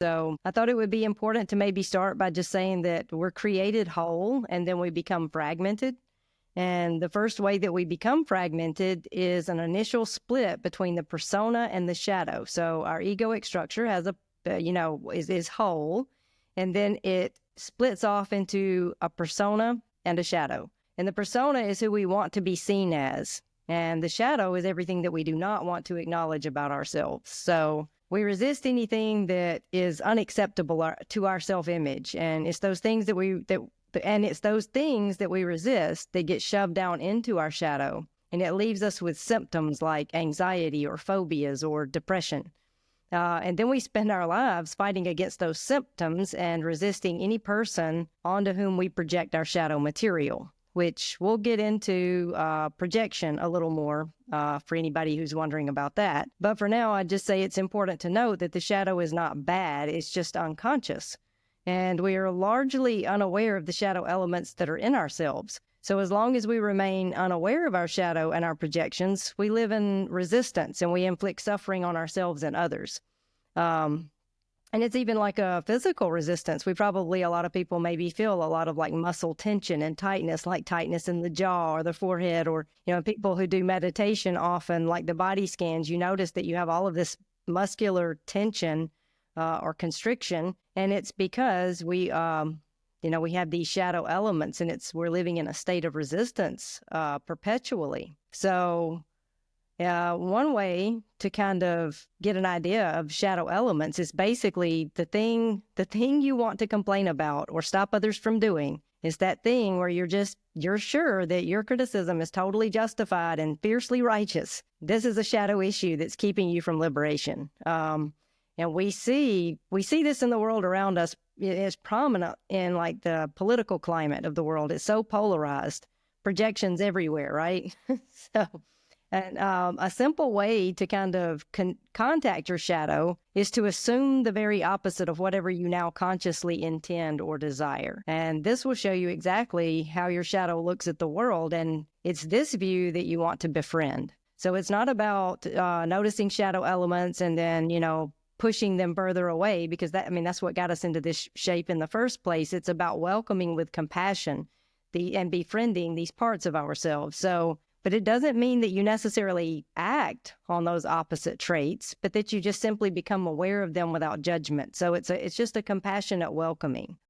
So I thought it would be important to maybe start by just saying that we're created whole and then we become fragmented. And the first way that we become fragmented is an initial split between the persona and the shadow. So our egoic structure has is whole, and then it splits off into a persona and a shadow. And the persona is who we want to be seen as. And the shadow is everything that we do not want to acknowledge about ourselves. So we resist anything that is unacceptable to our self-image. And it's those things that we resist that get shoved down into our shadow. And it leaves us with symptoms like anxiety or phobias or depression. And then we spend our lives fighting against those symptoms and resisting any person onto whom we project our shadow material, which we'll get into projection a little more for anybody who's wondering about that. But for now, I'd just say it's important to note that the shadow is not bad. It's just unconscious. And we are largely unaware of the shadow elements that are in ourselves. So as long as we remain unaware of our shadow and our projections, we live in resistance and we inflict suffering on ourselves and others. And it's even like a physical resistance. A lot of people maybe feel a lot of like muscle tension and tightness, like tightness in the jaw or the forehead, or, people who do meditation often, like the body scans, you notice that you have all of this muscular tension or constriction. And it's because we have these shadow elements, and we're living in a state of resistance perpetually. So one way to kind of get an idea of shadow elements is basically the thing you want to complain about or stop others from doing is that thing where you're sure that your criticism is totally justified and fiercely righteous. This is a shadow issue that's keeping you from liberation. And we see this in the world around us. It's prominent in like the political climate of the world. It's so polarized, projections everywhere, right? And a simple way to kind of contact your shadow is to assume the very opposite of whatever you now consciously intend or desire. And this will show you exactly how your shadow looks at the world. And it's this view that you want to befriend. So it's not about noticing shadow elements and then, pushing them further away, because that's what got us into this shape in the first place. It's about welcoming with compassion and befriending these parts of ourselves. But it doesn't mean that you necessarily act on those opposite traits, but that you just simply become aware of them without judgment. So it's just a compassionate welcoming.